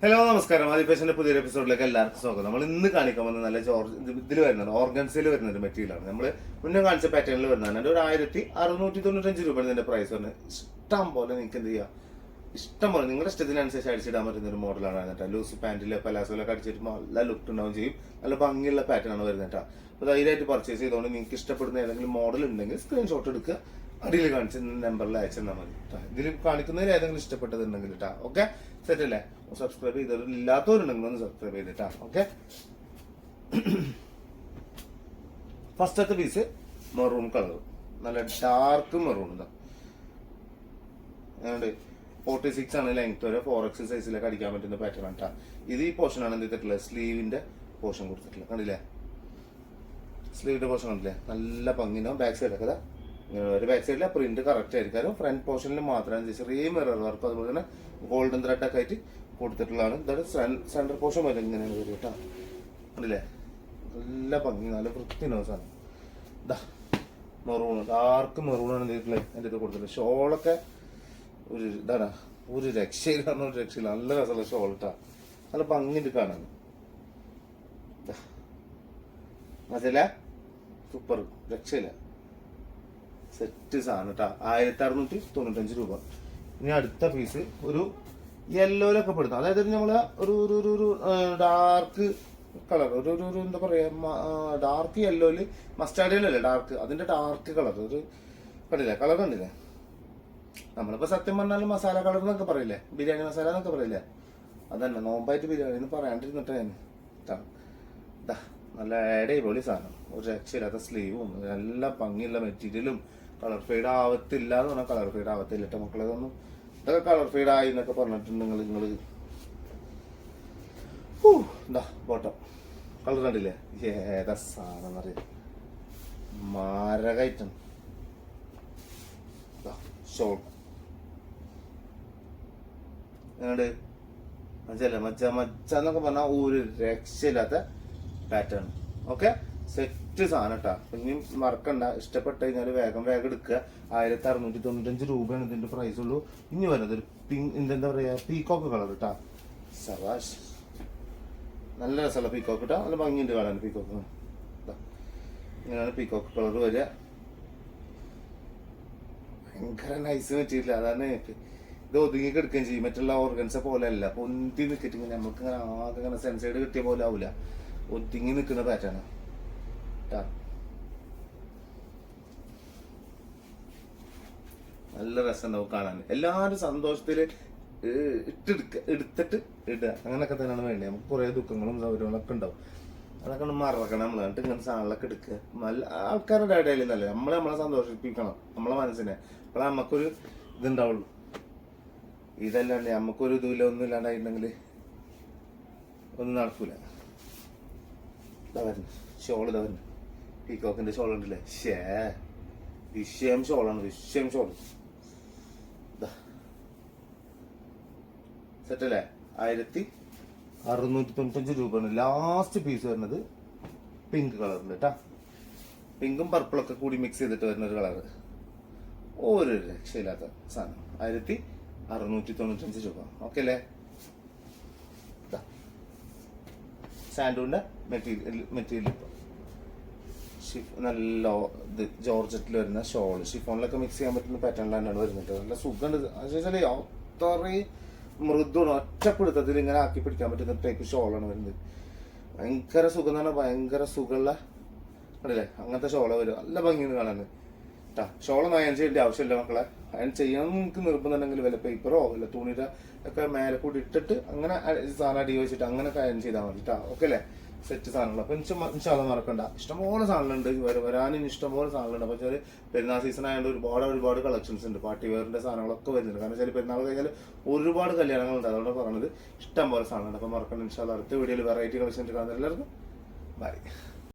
Hello നമസ്കാരം. ആദിപേശന്റെ പുതിയൊരു എപ്പിസോഡിലേക്ക് എല്ലാവർക്കും സ്വാഗതം. നമ്മൾ ഇന്ന് കാണിക്കാൻ വന്ന നല്ല ഇതിൽ വരുന്നത് ഓർഗൻസിൽ വരുന്ന ഒരു മെറ്റീരിയലാണ്. നമ്മൾ മുന്നേ കാണിച്ച പാറ്റേണിൽ വരുന്നതാണ്. ഒരു 1695 രൂപയാണ് ഇതിന്റെ പ്രൈസ് വരുന്നത്. ഇഷ്ടം പോലെ നിങ്ങൾക്ക് എന്ത് ചെയ്യാം, ഇഷ്ടം പോലെ നിങ്ങളുടെ ഇഷ്ടത്തിനനുസരിച്ച് അടിച്ചിടാൻ പറ്റുന്ന ഒരു മോഡലാണ് കേട്ടോ. ലൂസ് പാന്റിലോ പലാസോലൊക്കെ അടിച്ചിട്ട് നല്ല ലുക്ക് ഉണ്ടാവും ചെയ്യും. നല്ല ഭംഗിയുള്ള പാറ്റേൺ ആണ് വരുന്നത് കേട്ടോ. അപ്പോൾ ധൈര്യമായിട്ട് പർച്ചേസ് ചെയ്തുകൊണ്ട് നിങ്ങൾക്ക് ഇഷ്ടപ്പെടുന്ന ഏതെങ്കിലും മോഡൽ ഉണ്ടെങ്കിൽ സ്ക്രീൻഷോട്ട് എടുക്കുക, അടിയിൽ കാണിച്ച നമ്പറിൽ അയച്ചെന്നാൽ മതി കേട്ടോ. ഇതിൽ കാണിക്കുന്നതിൽ ഏതെങ്കിലും ഇഷ്ടപ്പെട്ടതുണ്ടെങ്കിൽ കേട്ടോ. ഓക്കെ, സെറ്റ് അല്ലേ? സബ്സ്ക്രൈബ് ചെയ്തവരില്ലാത്തവരുണ്ടെങ്കിൽ ഒന്ന് സബ്സ്ക്രൈബ് ചെയ്തിട്ടാ. ഓക്കെ, ഫസ്റ്റത്തെ പീസ് മെറൂൺ കളർ, നല്ല ഡാർക്ക് മെറൂൺ. ഇതാ 46 ആണ് ലെങ്ത് വരെ. 4X സൈസിലൊക്കെ അടിക്കാൻ പറ്റുന്ന പാറ്റേൺ ആണ് കേട്ടോ. ഇത് ഈ പോർഷൻ ആണ് എന്ത് ചെയ്തിട്ടുള്ളത്, സ്ലീവിന്റെ പോർഷൻ കൊടുത്തിട്ടുള്ളത്. കണ്ടില്ലേ, സ്ലീവിന്റെ പോർഷൻ കണ്ടില്ലേ, നല്ല ഭംഗിണ്ടാവും. ബാക്ക് സൈഡൊക്കെ ഒരു ബാക്ക് സൈഡിലെ പ്രിന്റ് കറക്റ്റ് ആയിരിക്കും. ഫ്രണ്ട് പോർഷനിൽ മാത്രമാണ് ചെറിയ മിറർ വർക്ക്, അതുപോലെ തന്നെ ഗോൾഡൻ ത്രെഡ് ഒക്കെ ആയിട്ട് കൊടുത്തിട്ടുള്ളതാണ്. ഇതാണ് സെന്റർ പോർഷൻ വരെ ഇങ്ങനെയാണ് വരും കേട്ടോ. കണ്ടില്ലേ, നല്ല ഭംഗി, നല്ല വൃത്തിയുണ്ടാവും സാധനം. ഇതാ മെറൂൺ, ഡാർക്ക് മെറൂണാണ് എന്തെങ്കിലും എൻ്റെ ഇത് കൊടുത്തിട്ടുള്ളത്. ഷോളൊക്കെ ഒരു ഇതാണ്, ഒരു രക്ഷയില്ല, ഒരു രക്ഷയില്ല. നല്ല രസമുള്ള ഷോൾ ഇട്ടാ, നല്ല ഭംഗിയുണ്ട് കാണാൻ. മതില്ല, സൂപ്പർ, രക്ഷയില്ല, സെറ്റ് സാധനം കേട്ടോ. 1695 രൂപ. ഇനി അടുത്ത പീസ് ഒരു യെല്ലോയിലൊക്കെ പെടുത്താം. അതായത് നമ്മള് ഒരു ഡാർക്ക് കളർ, ഒരു എന്താ പറയാ, ഡാർക്ക് യെല്ലോയില് മസ്റ്റാർഡിലല്ലേ ഡാർക്ക്, അതിന്റെ ഡാർക്ക് കളർ ഒരു കണ്ടില്ലേ, കളർ കണ്ടില്ലേ. നമ്മളിപ്പോ സത്യം പറഞ്ഞാലും മസാല കളർ എന്നൊക്കെ പറയില്ലേ, ബിരിയാണി മസാല എന്നൊക്കെ പറയില്ലേ, അതന്നെ. നോമ്പായിട്ട് ബിരിയാണി എന്ന് പറയാണ്ടിരുന്നിട്ട് ഞാൻ നല്ല അടിപൊളി സാധനം, ഒരു രക്ഷയില്ലാത്ത സ്ലീവും, നല്ല ഭംഗിയുള്ള മെറ്റീരിയലും. കളർ ഫെയ്ഡ് ആവത്തില്ല എന്ന് പറഞ്ഞാൽ കളർ ഫെയ്ഡ് ആവത്തില്ല കേട്ടോ മക്കളെ. ഇതൊക്കെ കളർ ഫെയ്ഡ് ആയി എന്നൊക്കെ പറഞ്ഞിട്ടുണ്ടെങ്കിൽ നിങ്ങള് എന്താ ബോട്ടം കളർ കണ്ടില്ലേ, ഏതാ സാധനം എന്നറിയാം, മാരകൈറ്റം. ഷോൾ ഞങ്ങളുടെ മച്ചല്ല, മച്ച എന്നൊക്കെ പറഞ്ഞാൽ ഒരു രക്ഷയില്ലാത്ത പാറ്റേൺ. ഓക്കെ, സെറ്റ് സാധനം കേട്ടാ. ഇനിയും മറക്കണ്ട, ഇഷ്ടപ്പെട്ട് കഴിഞ്ഞാൽ വേഗം എടുക്കുക. 1695 രൂപയാണ് ഇതിന്റെ പ്രൈസ് ഉള്ളൂ. ഇനി വരുന്നത് ഒരു എന്താ പറയാ, പീക്കോക്ക് കളർ കേട്ടാ. സവാഷ്, നല്ല രസമുള്ള പീക്കോക്ക് കേട്ടാ, നല്ല ഭംഗിയുണ്ട് കാണാൻ പീക്കോക്ക്. ഇങ്ങനെയാണ് പീക്കോക്ക് കളർ വരിക. ഭയങ്കര നൈസ് മെറ്റീരിയൽ. അതാണ് ഇത് ഒതുങ്ങി കിടക്കുകയും ചെയ്യും. മറ്റുള്ള ഓർഗൻസെ പോലെ അല്ല, പൊന്തി നിൽക്കിട്ട് ഇങ്ങനെ നമുക്ക് ഇങ്ങനെ ആകെ ഇങ്ങനെ സെൻസൈഡ് കിട്ടിയ പോലെ ആവില്ല, ഒതുങ്ങി നിൽക്കുന്ന പാറ്റേൺ. നല്ല രസം ഉണ്ടാവും കാണാൻ. എല്ലാവരും സന്തോഷത്തില് എടുത്തിട്ട് ഇടുക, അങ്ങനെയൊക്കെ തന്നെയാണ് വേണ്ടത്. നമുക്ക് കുറെ ദുഃഖങ്ങളും സൗകര്യങ്ങളൊക്കെ ഉണ്ടാവും, അതൊക്കെ ഒന്ന് മറക്കണം നമ്മൾ. എന്നിട്ട് ഇങ്ങനെ സാധനങ്ങളൊക്കെ എടുക്കുക. നല്ല ആൾക്കാരുടെ ഇടയിൽ നിന്നല്ലേ നമ്മളെ സന്തോഷിപ്പിക്കണം, നമ്മളെ മനസ്സിനെ. അപ്പോൾ നമുക്കൊരു ഇതുണ്ടാവുള്ളൂ. ഇതല്ലാണ്ട് നമുക്കൊരു ഇതുമില്ല, ഒന്നും ഇല്ലാണ്ടായിട്ടുണ്ടെങ്കിൽ ഒന്നും നടക്കൂല. ഇതാ വരുന്നു ഷോൾ, ഇതാ വരുന്നു പീക്കോക്കിന്റെ ഷോൾ ഉണ്ടല്ലേ. വിഷയം ഷോളാണ്, വിഷയം ഷോൾ. സെറ്റല്ലേ, 1695 രൂപയാണ്. ലാസ്റ്റ് പീസ് വരുന്നത് പിങ്ക് കളറിൽ കേട്ടാ. പിങ്കും പർപ്പിളൊക്കെ കൂടി മിക്സ് ചെയ്തിട്ട് വരുന്ന ഒരു കളറ്, ഒരു രക്ഷയില്ലാത്ത സാധനം. 1695 രൂപ. ഓക്കെ അല്ലേ? സാൻഡൂന്റെ മെറ്റീരിയൽ നല്ല ഇത് ജോർജറ്റിൽ വരുന്ന ഷോൾ, ഷിഫോണിലൊക്കെ മിക്സ് ചെയ്യാൻ പറ്റുന്ന പാറ്റേൺ തന്നെയാണ് വരുന്നത്. നല്ല സുഖമുണ്ട്. അതുവെച്ചാൽ അത്രയും മൃദുവാണ്, ഒറ്റപ്പെടുത്തത്തിൽ ഇങ്ങനെ ആക്കി പിടിക്കാൻ പറ്റുന്ന ടൈപ്പ് ഷോളാണ് വരുന്നത്. ഭയങ്കര സുഖം എന്ന് പറഞ്ഞാൽ ഭയങ്കര സുഖമുള്ള കണ്ടില്ലേ, അങ്ങനത്തെ ഷോള വരും. നല്ല ഭംഗിയാണ് കാണാൻ കേട്ടാ. ഷോളൊന്നും അയൺ ചെയ്യേണ്ട ആവശ്യമില്ല മക്കളെ. അയൺ ചെയ്യണം നിങ്ങൾക്ക് നിർബന്ധമുണ്ടെങ്കിൽ വല്ല പേപ്പറോ വല്ല തുണിയുടെ ഒക്കെ മേലെ കൂടി ഇട്ടിട്ട് അങ്ങനെ സാധനം അടി വെച്ചിട്ട് അങ്ങനെയൊക്കെ അയൺ ചെയ്താൽ മതി കേട്ടോ. ഓക്കെ അല്ലേ? സെറ്റ് സാധനങ്ങൾ. അപ്പൊ ഇൻഷാല്ലാ മറക്കണ്ട, ഇഷ്ടംപോലെ സാധനങ്ങളുണ്ട്, വരാനും ഇഷ്ടംപോലെ സാധനങ്ങളുണ്ട്. അപ്പൊ വെച്ചാൽ പെരുന്നാൾ സീസൺ ആയതുകൊണ്ട് ഒരുപാട് കളക്ഷൻസ് ഉണ്ട്. പാർട്ടി വെയറിന്റെ സാധനങ്ങളൊക്കെ വരുന്നുണ്ട്. കാരണം വെച്ചാൽ പെരുന്നാൾ കഴിഞ്ഞാൽ ഒരുപാട് കല്യാണങ്ങളുണ്ട്. അതുകൊണ്ട് പറഞ്ഞത് ഇഷ്ടംപോലെ സാധനമുണ്ട്. അപ്പൊ മറക്കണ്ട, ഇൻഷാല്ലാ അടുത്ത വീഡിയോയിൽ വെറൈറ്റി കളക്ഷൻ കാണുന്ന എല്ലാവർക്കും ബൈ.